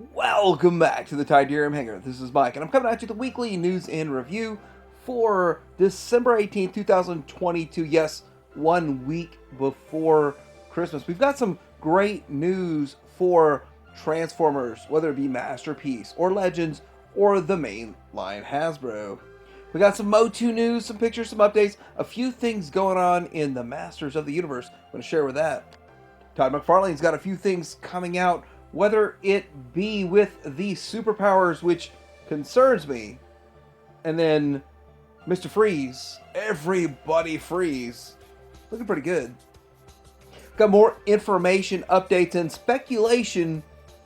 Welcome back to the Tidarium Hangar. This is Mike, and I'm coming at you with the weekly news and review for December 18th, 2022. Yes, 1 week before Christmas. We've got some great news for Transformers, whether it be Masterpiece or Legends or the mainline Hasbro. We got some Motu news, some pictures, some updates, a few things going on in the Masters of the Universe. I'm going to share with that. Todd McFarlane's got a few things coming out, whether it be with the superpowers, which concerns me, and then Mr. Freeze, everybody freeze, looking pretty good. Got more information, updates, and speculation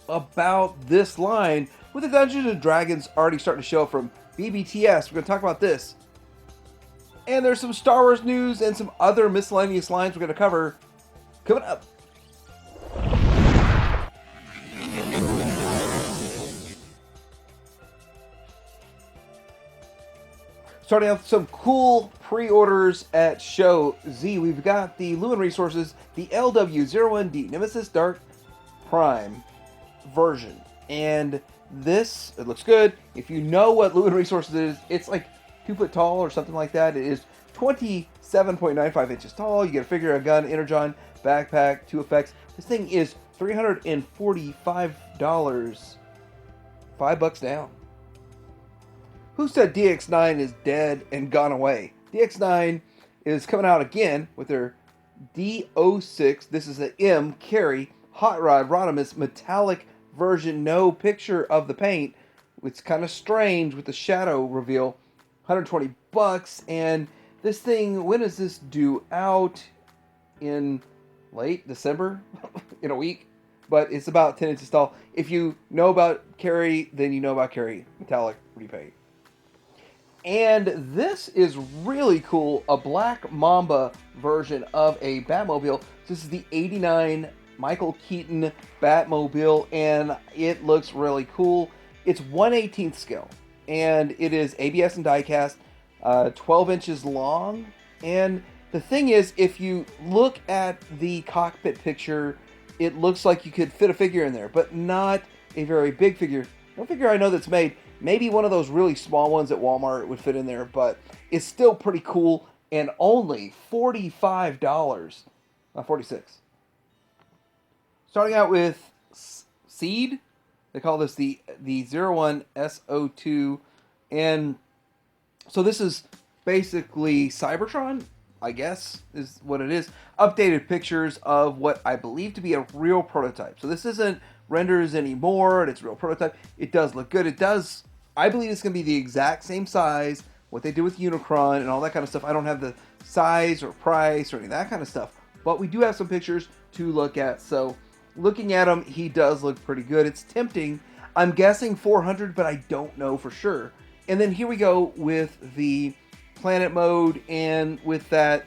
about this line, with the Dungeons and Dragons already starting to show up from BBTS. We're going to talk about this. And there's some Star Wars news and some other miscellaneous lines we're going to cover coming up. Starting out with some cool pre-orders at Show Z, we've got the Lumen Resources, the LW01D Nemesis Dark Prime version. And this, it looks good. If you know what Lumen Resources is, it's like 2 foot tall or something like that. It is 27.95 inches tall. You get a figure, a gun, energon, backpack, 2 effects. This thing is $345. $5 down. Who said DX9 is dead and gone away? DX9 is coming out again with their D06. This is an M Carry Hot Rod Rodimus metallic version. No picture of the paint. It's kind of strange with the shadow reveal. $120. And this thing, when is this due out? In late December? In a week? But it's about 10 inches tall. If you know about Carry, then you know about Carry metallic repaint. And this is really cool, a Black Mamba version of a Batmobile. This is the 89 Michael Keaton Batmobile, and it looks really cool. It's 1/18 scale, and it is ABS and diecast, 12 inches long. And the thing is, if you look at the cockpit picture, it looks like you could fit a figure in there, but not a very big figure. No figure I know that's made. Maybe one of those really small ones at Walmart would fit in there, but it's still pretty cool, and only $45, not $46. Starting out with Seed, they call this the 01SO2, and so this is basically Cybertron, I guess, is what it is. Updated pictures of what I believe to be a real prototype. So this isn't renders anymore, and it's a real prototype. It does look good. It does, I believe it's going to be the exact same size, what they did with Unicron and all that kind of stuff. I don't have the size or price or any of that kind of stuff, but we do have some pictures to look at. So looking at him, he does look pretty good. It's tempting. I'm guessing 400, but I don't know for sure. And then here we go with the planet mode, and with that,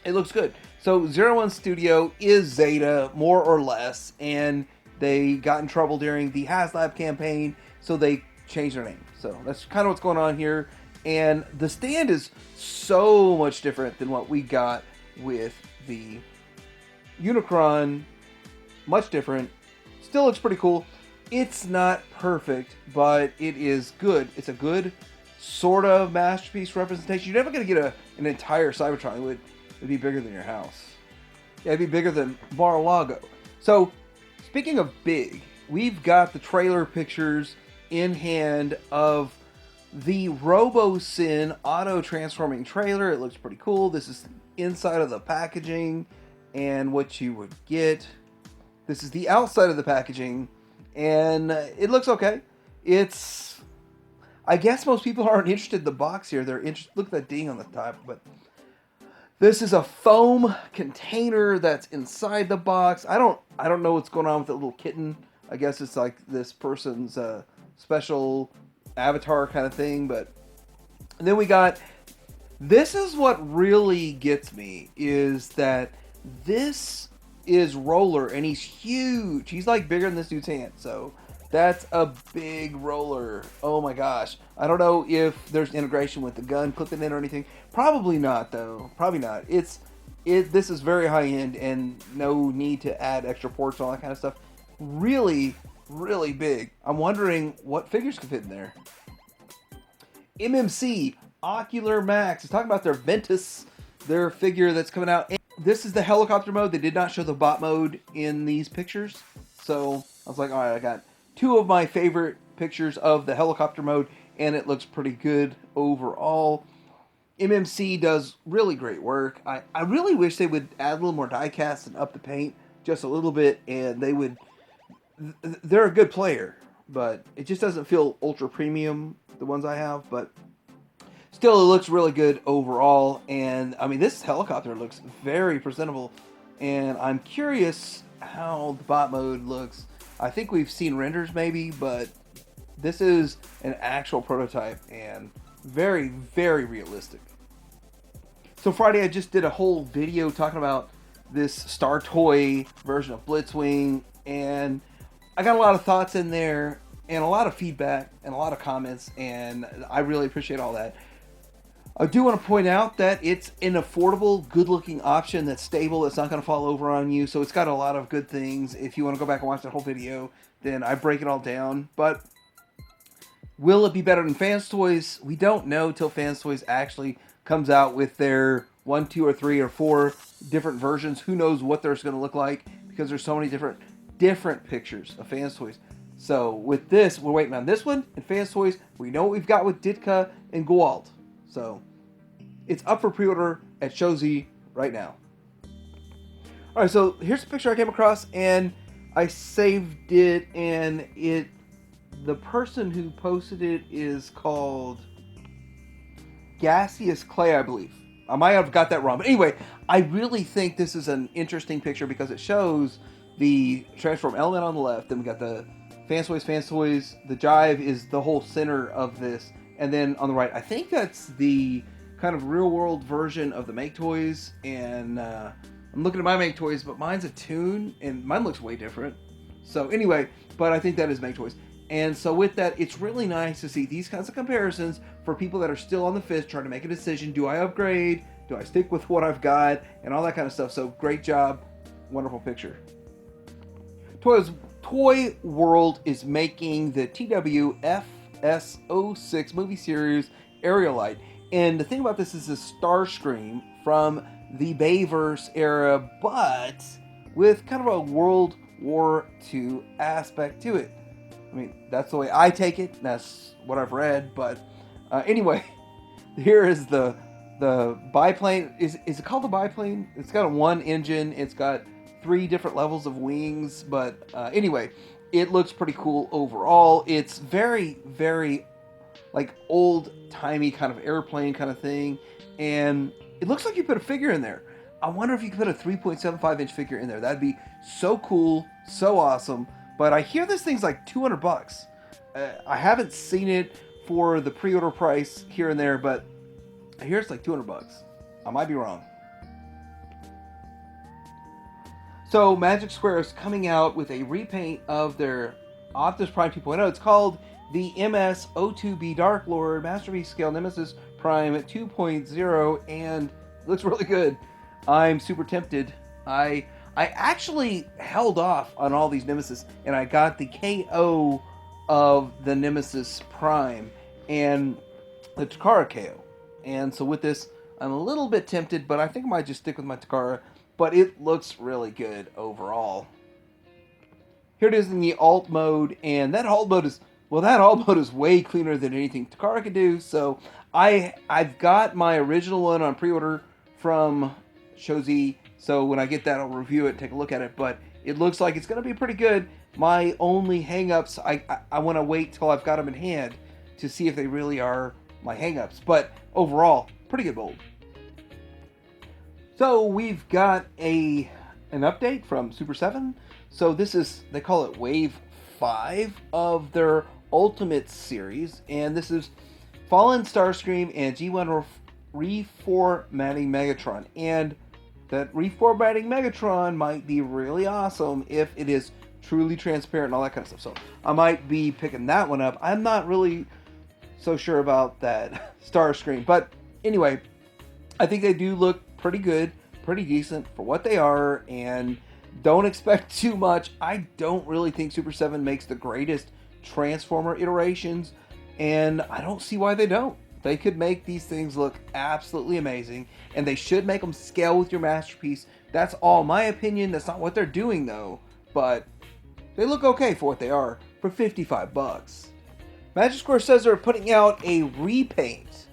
it looks good. So 01 Studio is Zeta, more or less, and they got in trouble during the HasLab campaign, so they changed their name. So that's kind of what's going on here. And the stand is so much different than what we got with the Unicron. Much different. Still looks pretty cool. It's not perfect, but it is good. It's a good sort of masterpiece representation. You're never going to get an entire Cybertron. It would be bigger than your house. Yeah, it'd be bigger than Mar-a-Lago. So, speaking of big, we've got the trailer pictures in hand of the RoboSyn auto-transforming trailer. It looks pretty cool. This is inside of the packaging and what you would get. This is the outside of the packaging, and it looks okay. It's, I guess most people aren't interested in the box here. They're interested. Look at that ding on the top. But this is a foam container that's inside the box. I don't know what's going on with the little kitten. I guess it's like this person's special avatar kind of thing. But and then we got, this is what really gets me, is that this is Roller, and he's huge. He's like bigger than this dude's hand. So that's a big Roller. Oh my gosh. I don't know if there's integration with the gun clipping in or anything. Probably not, though. Probably not. This is very high end, and no need to add extra ports and all that kind of stuff. Really really big. I'm wondering what figures can fit in there. MMC Ocular Max is talking about their Ventus, their figure that's coming out. And this is the helicopter mode. They did not show the bot mode in these pictures. So I was like, all right, I got two of my favorite pictures of the helicopter mode, and it looks pretty good overall. MMC does really great work. I really wish they would add a little more die cast and up the paint just a little bit, and they would. They're a good player, but it just doesn't feel ultra premium, the ones I have. But still, it looks really good overall. And I mean, this helicopter looks very presentable, and I'm curious how the bot mode looks. I think we've seen renders maybe, but this is an actual prototype and very, very realistic. So Friday I just did a whole video talking about this Star Toy version of Blitzwing, and I got a lot of thoughts in there and a lot of feedback and a lot of comments, and I really appreciate all that. I do want to point out that it's an affordable, good-looking option that's stable, that's not going to fall over on you, so it's got a lot of good things. If you want to go back and watch that whole video, then I break it all down. But will it be better than Fans Toys? We don't know till Fans Toys actually comes out with their 1, 2, or 3, or 4 different versions. Who knows what they're going to look like, because there's so many different pictures of Fans Toys. So with this, we're waiting on this one and Fans Toys. We know what we've got with Ditka and Gwalt. So it's up for pre-order at Shozi right now. All right, so here's a picture I came across, and I saved it, and the person who posted it is called Gaseous Clay, I believe. I might have got that wrong, but anyway, I really think this is an interesting picture because it shows the transform element on the left, then we got the Fans Toys. The Jive is the whole center of this, and then on the right, I think that's the kind of real world version of the Make Toys, and I'm looking at my Make Toys, but mine's a Toon, and mine looks way different. So anyway, but I think that is Make Toys. And so with that, it's really nice to see these kinds of comparisons for people that are still on the fence trying to make a decision. Do I upgrade? Do I stick with what I've got? And all that kind of stuff. So great job. Wonderful picture. Toy World is making the TWFS06 movie series Aerialite. And the thing about this is a Starscream from the Bayverse era, but with kind of a World War II aspect to it. I mean, that's the way I take it. That's what I've read. But anyway, here is the biplane. Is it called the biplane? It's got a 1 engine. It's got 3 different levels of wings. But anyway, it looks pretty cool overall. It's very, very like old-timey kind of airplane kind of thing. And it looks like you put a figure in there. I wonder if you could put a 3.75-inch figure in there. That'd be so cool, so awesome. But I hear this thing's like $200. I haven't seen it for the pre-order price here and there, but I hear it's like $200. I might be wrong. So Magic Square is coming out with a repaint of their Optimus Prime 2.0. It's called the MS-02B Dark Lord Masterpiece Scale Nemesis Prime at 2.0, and it looks really good. I'm super tempted. I actually held off on all these Nemesis, and I got the KO of the Nemesis Prime and the Takara KO. And so with this, I'm a little bit tempted, but I think I might just stick with my Takara. But it looks really good overall. Here it is in the alt mode, and that alt mode is way cleaner than anything Takara could do. So I've got my original one on pre-order from Shozi. So when I get that, I'll review it, take a look at it. But it looks like it's going to be pretty good. My only hang-ups, I want to wait till I've got them in hand to see if they really are my hang-ups. But overall, pretty good mold. So we've got an update from Super 7. So this is, they call it Wave 5 of their Ultimate series. And this is Fallen Starscream and G1 reformatting Megatron. And that reformatting Megatron might be really awesome if it is truly transparent and all that kind of stuff. So I might be picking that one up. I'm not really so sure about that Starscream. But anyway, I think they do look pretty good, pretty decent for what they are. And Don't expect too much. I don't really think Super 7 makes the greatest Transformer iterations, and I don't see why they don't. They could make these things look absolutely amazing, and they should make them scale with your Masterpiece. That's all my opinion. That's not what they're doing, though. But they look okay for what they are for 55 bucks. Magic Square says they're putting out a repaint,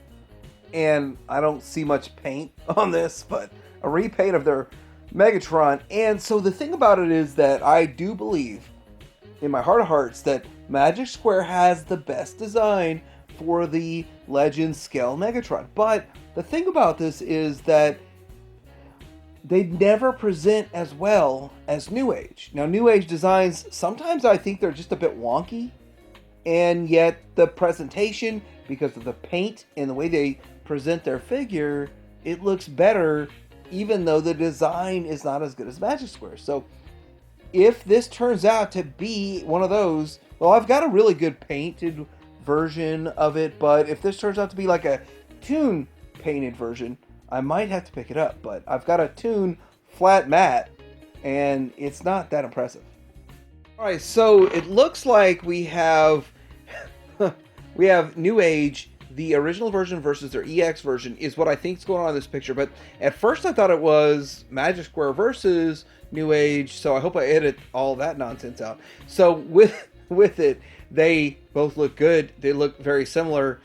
and I don't see much paint on this, but a repaint of their Megatron. And so the thing about it is that I do believe in my heart of hearts that Magic Square has the best design for the Legend scale Megatron. But the thing about this is that they never present as well as New Age. Now, New Age designs, sometimes I think they're just a bit wonky, and yet the presentation, because of the paint and the way they present their figure, it looks better, even though the design is not as good as Magic Square. So if this turns out to be one of those, well, I've got a really good painted version of it, but if this turns out to be like a Toon painted version, I might have to pick it up. But I've got a Toon flat matte, and it's not that impressive. All right, so it looks like we have we have New Age. The original version versus their EX version is what I think is going on in this picture. But at first I thought it was Magic Square versus New Age, so I hope I edit all that nonsense out. So with it, they both look good. They look very similar.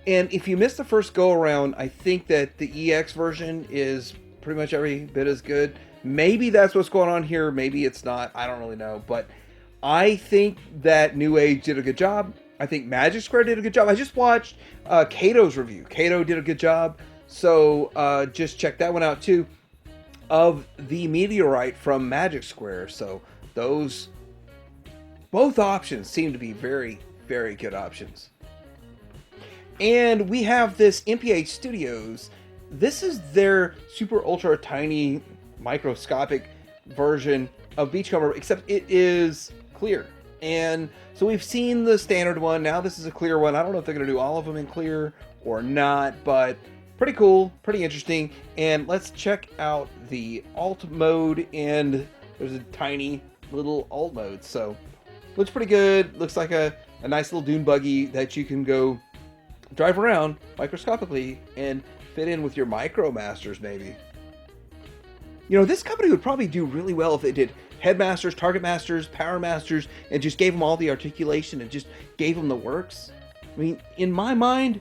And if you missed the first go around, I think that the EX version is pretty much every bit as good. Maybe that's what's going on here. Maybe it's not. I don't really know. But I think that New Age did a good job. I think Magic Square did a good job. I just watched Kato's review. Kato did a good job. So just check that one out too. Of the Meteorite from Magic Square. So those both options seem to be very, very good options. And we have this MPH Studios. This is their super ultra tiny microscopic version of Beachcomber, except it is clear. And so we've seen the standard one. Now this is a clear one. I don't know if they're going to do all of them in clear or not, but pretty cool, pretty interesting. And let's check out the alt mode. And there's a tiny little alt mode. So looks pretty good. Looks like a nice little dune buggy that you can go drive around microscopically and fit in with your Micromasters maybe. You know, this company would probably do really well if they did Headmasters, Target Masters, Power Masters, and just gave them all the articulation and just gave them the works. I mean, in my mind,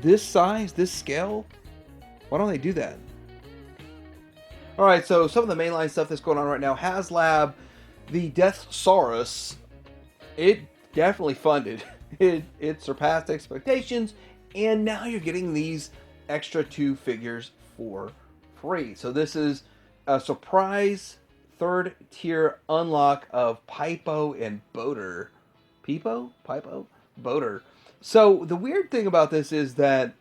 this size, this scale, why don't they do that? All right, so some of the mainline stuff that's going on right now. HasLab, the Deathsaurus, it definitely funded. It surpassed expectations, and now you're getting these extra 2 figures for free. So this is a surprise third tier unlock of Pipo and Boater. Pipo? Boater. So the weird thing about this is that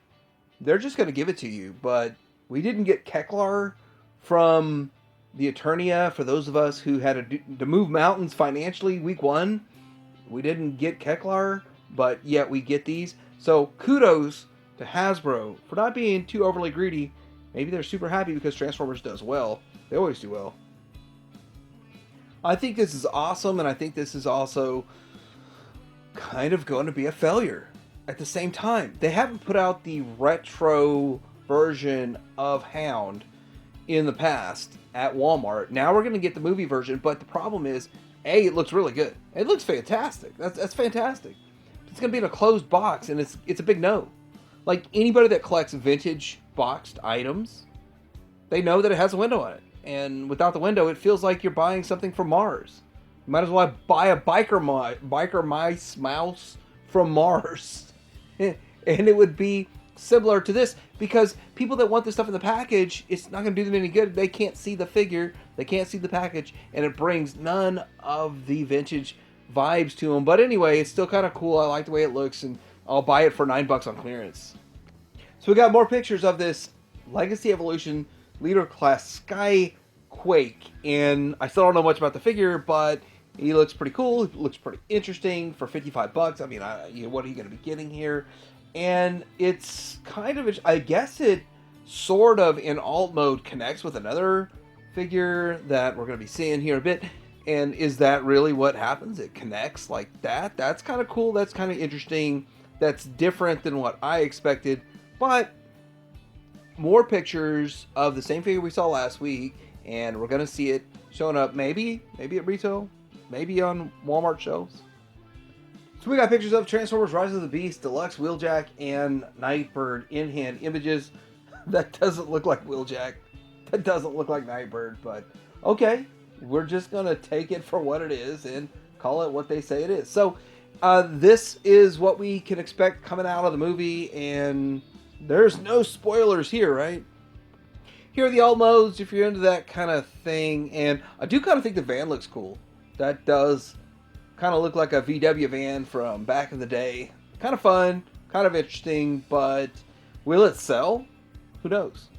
they're just going to give it to you, but we didn't get Keklar from the Eternia. For those of us who had to move mountains financially week 1, we didn't get Keklar, but yet we get these. So kudos to Hasbro for not being too overly greedy. Maybe they're super happy because Transformers does well. They always do well. I think this is awesome, and I think this is also kind of going to be a failure. At the same time, they haven't put out the retro version of Hound in the past at Walmart. Now we're going to get the movie version, but the problem is, A, it looks really good. It looks fantastic. That's fantastic. It's going to be in a closed box, and it's a big no. Like, anybody that collects vintage boxed items, they know that it has a window on it. And without the window, it feels like you're buying something from Mars. You might as well buy a biker mice mouse from Mars. And it would be similar to this, because people that want this stuff in the package, it's not going to do them any good. They can't see the figure, they can't see the package, and it brings none of the vintage vibes to them. But anyway, it's still kind of cool. I like the way it looks, and I'll buy it for $9 on clearance. So we got more pictures of this Legacy Evolution Leader Class Skyquake, and I still don't know much about the figure, but he looks pretty cool. He looks pretty interesting for $55. I mean, what are you going to be getting here? And it's kind of, I guess it sort of in alt mode connects with another figure that we're going to be seeing here in a bit. And is that really what happens? It connects like that? That's kind of cool. That's kind of interesting. That's different than what I expected. But more pictures of the same figure we saw last week, and we're going to see it showing up maybe at retail, maybe on Walmart shelves. So we got pictures of Transformers Rise of the Beast, Deluxe Wheeljack, and Nightbird in-hand images. That doesn't look like Wheeljack. That doesn't look like Nightbird, but okay. We're just going to take it for what it is and call it what they say it is. So this is what we can expect coming out of the movie, and there's no spoilers here, right? Here are the alt modes if you're into that kind of thing, and I do kind of think the van looks cool. That does kind of look like a VW van from back in the day. Kind of fun, kind of interesting, but will it sell? Who knows?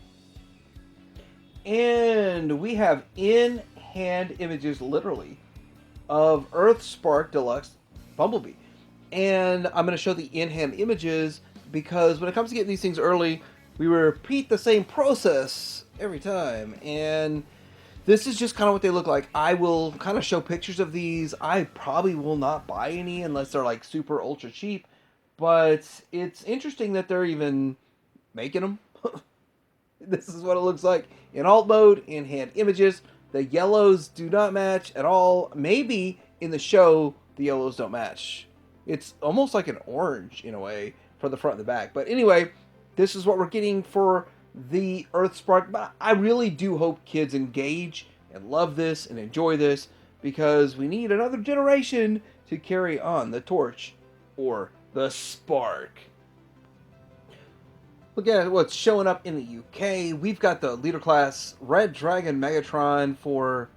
And we have in-hand images, literally, of Earthspark Deluxe Bumblebee. And I'm going to show the in-hand images because when it comes to getting these things early, we repeat the same process every time. And this is just kind of what they look like. I will kind of show pictures of these. I probably will not buy any unless they're like super ultra cheap. But it's interesting that they're even making them. This is what it looks like in alt mode, in-hand images. The yellows do not match at all. Maybe in the show, the yellows don't match. It's almost like an orange in a way for the front and the back. But anyway, this is what we're getting for the Earthspark. But I really do hope kids engage and love this and enjoy this because we need another generation to carry on the torch or the spark. Look at what's showing up in the UK. We've got the Leader Class Red Dragon Megatron for,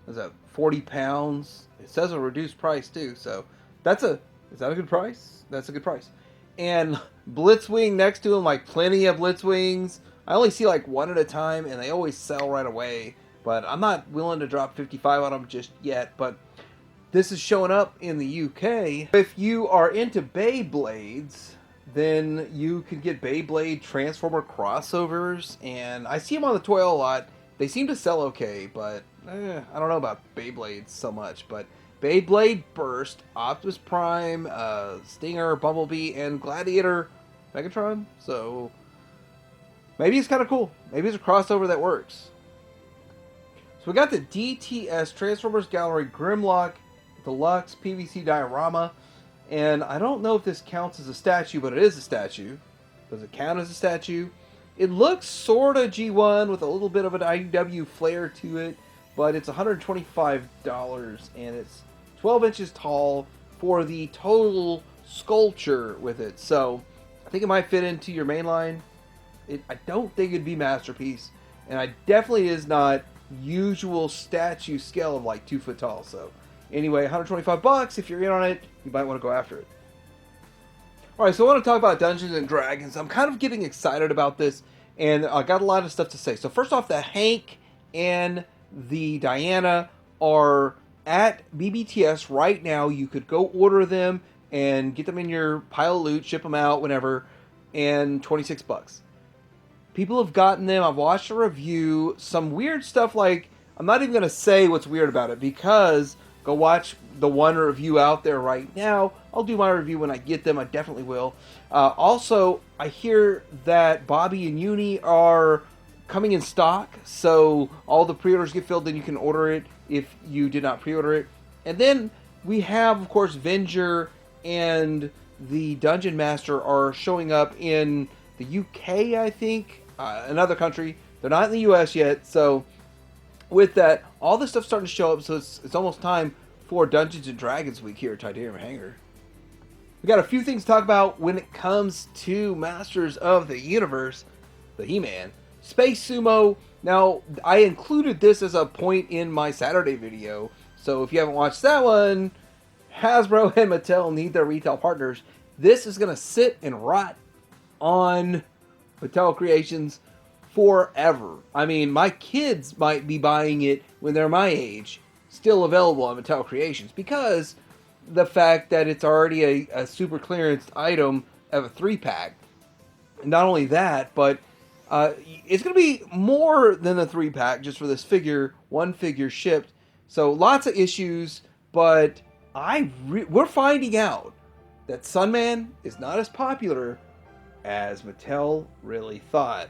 is that 40 pounds? It says a reduced price too, so is that a good price? That's a good price. And Blitzwing next to him, like plenty of Blitzwings. I only see like one at a time, and they always sell right away. But I'm not willing to drop 55 on them just yet. But this is showing up in the UK. If you are into Beyblades, then you can get Beyblade Transformer crossovers. And I see them on the toy a lot. They seem to sell okay, but I don't know about Beyblades so much. But Beyblade Burst, Optimus Prime, Stinger, Bumblebee, and Gladiator Megatron. So maybe it's kind of cool. Maybe it's a crossover that works. So we got the DTS Transformers Gallery Grimlock Deluxe PVC Diorama. And I don't know if this counts as a statue, but it is a statue. Does it count as a statue? It looks sort of G1 with a little bit of an IDW flair to it. But it's $125 and it's 12 inches tall for the total sculpture with it. So I think it might fit into your main line. I don't think it'd be Masterpiece. And it definitely is not usual statue scale of like 2 foot tall. So anyway, $125. If you're in on it, you might want to go after it. Alright, so I want to talk about Dungeons and Dragons. I'm kind of getting excited about this. And I got a lot of stuff to say. So first off, the Hank and the Diana are at BBTS right now. You could go order them and get them in your pile of loot, ship them out whenever, and $26. People have gotten them. I've watched a review. Some weird stuff like, I'm not even going to say what's weird about it because go watch the one review out there right now. I'll do my review when I get them. I definitely will. Also, I hear that Bobby and Uni are coming in stock, so all the pre-orders get filled, then you can order it if you did not pre-order it. And then we have, of course, Venger and the Dungeon Master are showing up in the UK, I think, another country. They're not in the US yet, so with that, all this stuff's starting to show up, so it's almost time for Dungeons and Dragons Week here at Titanium Hangar. We got a few things to talk about when it comes to Masters of the Universe, the He-Man. Space Sumo. Now, I included this as a point in my Saturday video, so if you haven't watched that one, Hasbro and Mattel need their retail partners. This is going to sit and rot on Mattel Creations forever. I mean, my kids might be buying it when they're my age, still available on Mattel Creations, because the fact that it's already a super clearance item of a 3-pack. Not only that, but It's going to be more than the 3-pack just for this figure, one figure shipped. So lots of issues, but we're finding out that Sunman is not as popular as Mattel really thought.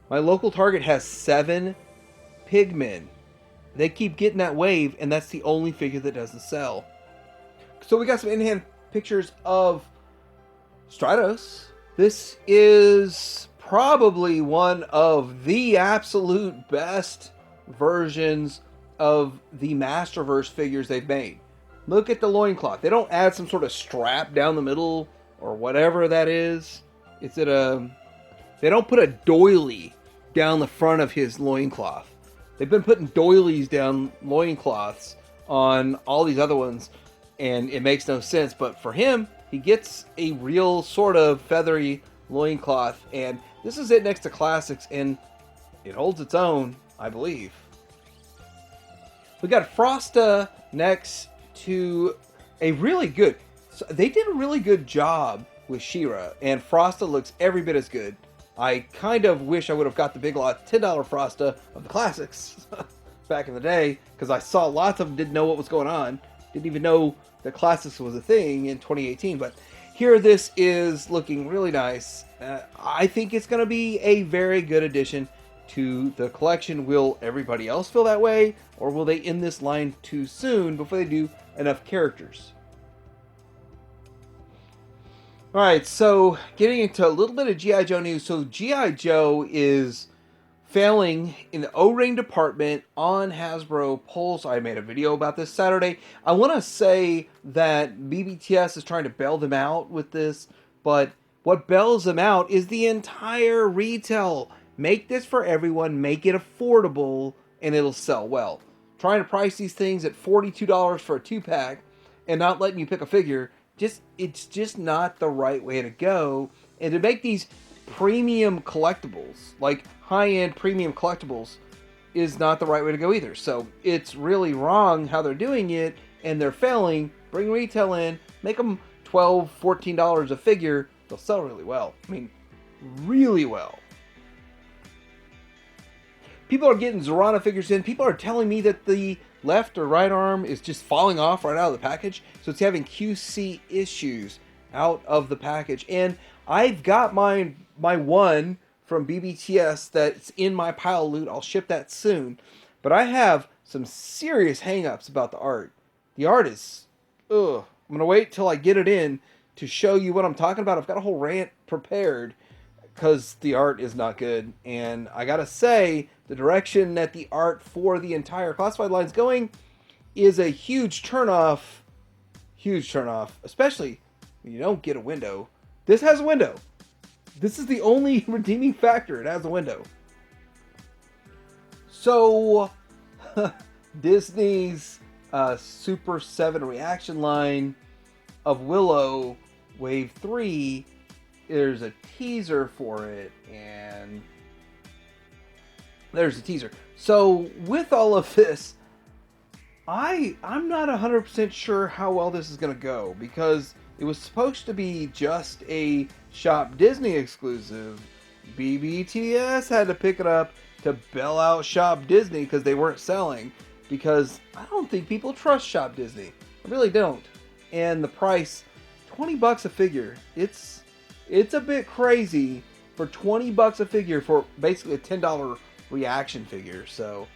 My local Target has 7 Pigmen. They keep getting that wave, and that's the only figure that doesn't sell. So we got some in-hand pictures of Stratos. This is probably one of the absolute best versions of the Masterverse figures they've made. Look at the loincloth. They don't add some sort of strap down the middle or whatever that is. They don't put a doily down the front of his loincloth. They've been putting doilies down loincloths on all these other ones, and it makes no sense. But for him, he gets a real sort of feathery loincloth, and this is it next to Classics, and it holds its own, I believe. We got Frosta next to a really good... So they did a really good job with She-Ra, and Frosta looks every bit as good. I kind of wish I would have got the Big Lots $10 Frosta of the Classics back in the day, because I saw lots of them didn't know what was going on. Didn't even know that Classics was a thing in 2018, but here this is looking really nice. I think it's going to be a very good addition to the collection. Will everybody else feel that way, or will they end this line too soon before they do enough characters? Alright, so getting into a little bit of G.I. Joe news. So G.I. Joe is failing in the O-ring department on Hasbro Pulse. I made a video about this Saturday. I want to say that BBTS is trying to bail them out with this, but what bails them out is the entire retail. Make this for everyone, make it affordable, and it'll sell well. Trying to price these things at $42 for a 2-pack and not letting you pick a figure, it's just not the right way to go. And to make these premium collectibles, like high-end premium collectibles, is not the right way to go either. So it's really wrong how they're doing it, and they're failing. Bring retail in, make them $12, $14 a figure. They'll sell really well. I mean, really well. People are getting Zorana figures in. People are telling me that the left or right arm is just falling off right out of the package. So it's having QC issues out of the package. And I've got my one from BBTS that's in my pile of loot. I'll ship that soon. But I have some serious hang-ups about the art. The art is... ugh. I'm going to wait till I get it in to show you what I'm talking about. I've got a whole rant prepared because the art is not good. And I got to say, the direction that the art for the entire classified line is going is a huge turnoff. Huge turnoff. Especially when you don't get a window. This has a window. This is the only redeeming factor. It has a window. So, Disney's Super 7 reaction line of Willow Wave 3, there's a teaser for it, and there's a teaser. So, with all of this, I'm not 100% sure how well this is going to go, because it was supposed to be just a Shop Disney exclusive. BBTS had to pick it up to bail out Shop Disney because they weren't selling. Because I don't think people trust Shop Disney. I really don't. And the price, $20 a figure. It's a bit crazy for $20 a figure for basically a $10 reaction figure. So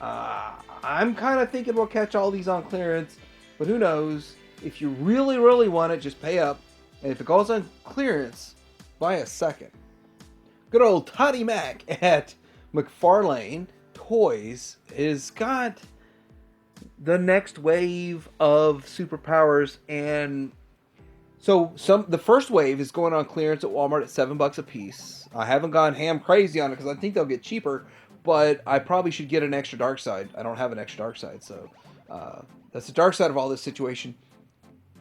I'm kind of thinking we'll catch all these on clearance. But who knows? If you really, really want it, just pay up. And if it goes on clearance, buy a second. Good old Toddy Mac at Mcfarlane Toys has got the next wave of superpowers, and so the first wave is going on clearance at Walmart at $7 a piece. I haven't gone ham crazy on it because I think they'll get cheaper, but I probably should get an extra dark side. I don't have an extra dark side, so that's the dark side of all this situation.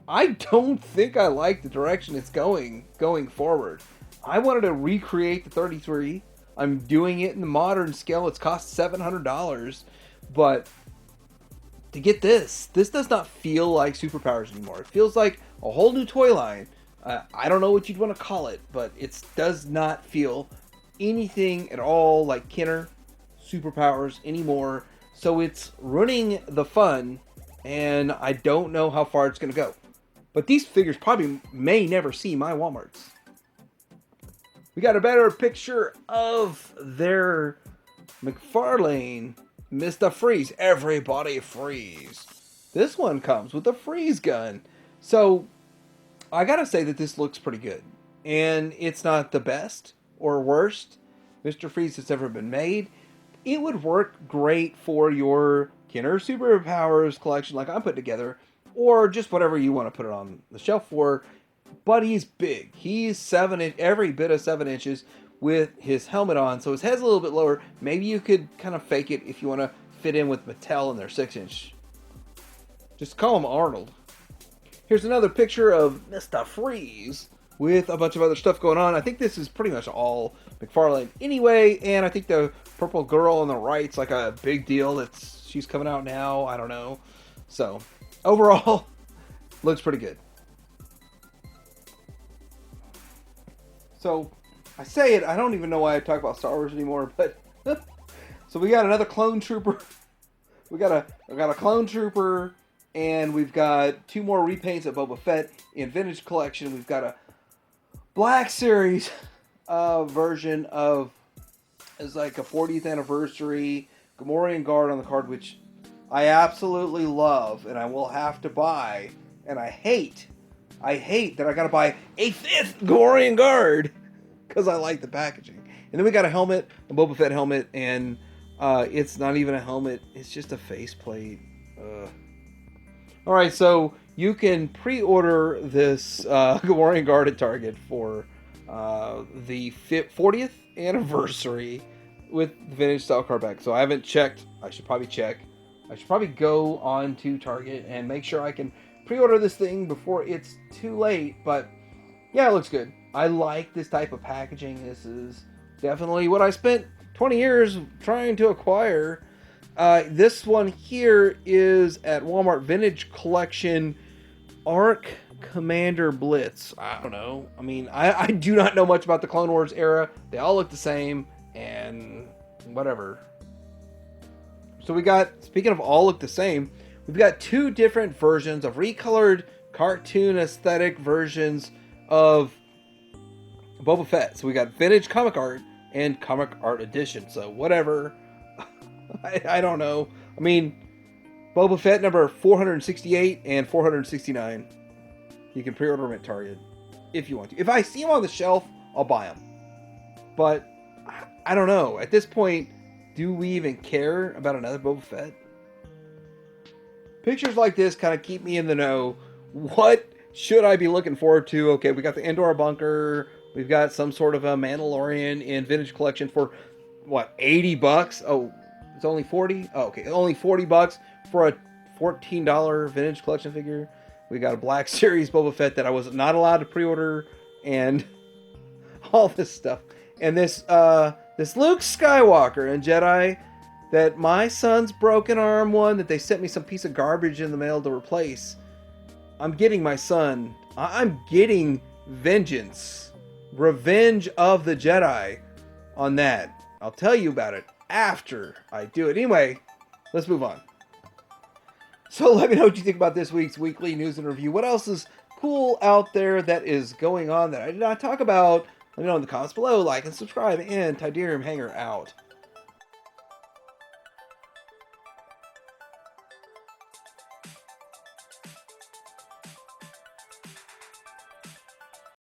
I don't think I like the direction it's going forward. I wanted to recreate the 33. I'm doing it in the modern scale. It's cost $700, but to get this does not feel like superpowers anymore. It feels like a whole new toy line. I don't know what you'd want to call it, but it does not feel anything at all like Kenner superpowers anymore. So it's ruining the fun, and I don't know how far it's going to go. But these figures probably may never see my Walmarts. We got a better picture of their Mcfarlane Mr. Freeze. Everybody freeze. This one comes with a freeze gun. So I gotta say that this looks pretty good. And it's not the best or worst Mr. Freeze that's ever been made. It would work great for your Kenner Superpowers collection like I'm putting together, or just whatever you want to put it on the shelf for. But he's big. He's 7 inch, every bit of 7 inches with his helmet on. So his head's a little bit lower. Maybe you could kind of fake it if you want to fit in with Mattel and their 6 inch. Just call him Arnold. Here's another picture of Mr. Freeze with a bunch of other stuff going on. I think this is pretty much all Mcfarlane anyway. And I think the purple girl on the right's like a big deal. She's coming out now. I don't know. So overall, looks pretty good. So I say it, I don't even know why I talk about Star Wars anymore, but so we got another clone trooper. We got a clone trooper, and we've got 2 more repaints of Boba Fett in Vintage Collection. We've got a Black Series version of, it's like a 40th anniversary Gamorrean Guard on the card, which I absolutely love and I will have to buy. And I hate that I gotta buy a 5th Gamorrean Guard because I like the packaging. And then we got a helmet, a Boba Fett helmet, and it's not even a helmet, it's just a faceplate. Alright, so you can pre-order this Gamorrean Guard at Target for the 40th anniversary with the vintage style card back. So I haven't checked. I should probably check. I should probably go on to Target and make sure I can pre-order this thing before it's too late. But yeah, it looks good. I like this type of packaging. This is definitely what I spent 20 years trying to acquire. This one here is at Walmart Vintage Collection Arc Commander Blitz. I don't know. I mean, I do not know much about the Clone Wars era. They all look the same and whatever. So we got, speaking of all look the same, we've got 2 different versions of recolored cartoon aesthetic versions of Boba Fett. So we got vintage comic art and comic art edition. So whatever. I don't know. I mean, Boba Fett number 468 and 469. You can pre-order them at Target if you want to. If I see them on the shelf, I'll buy them. But I don't know. At this point, do we even care about another Boba Fett? Pictures like this kind of keep me in the know. What should I be looking forward to? Okay, we got the Endor bunker. We've got some sort of a Mandalorian in Vintage Collection for, what, 80 bucks? Oh, it's only 40? Oh, okay, only 40 bucks for a $14 Vintage Collection figure. We got a Black Series Boba Fett that I was not allowed to pre-order, and all this stuff. And this Luke Skywalker and Jedi that my son's broken arm one that they sent me some piece of garbage in the mail to replace. I'm getting my son. I'm getting vengeance. Revenge of the Jedi on that. I'll tell you about it after I do it. Anyway, let's move on. So let me know what you think about this week's weekly news and review. What else is cool out there that is going on that I did not talk about? Let me know in the comments below. Like and subscribe. And Tydirium Hanger out.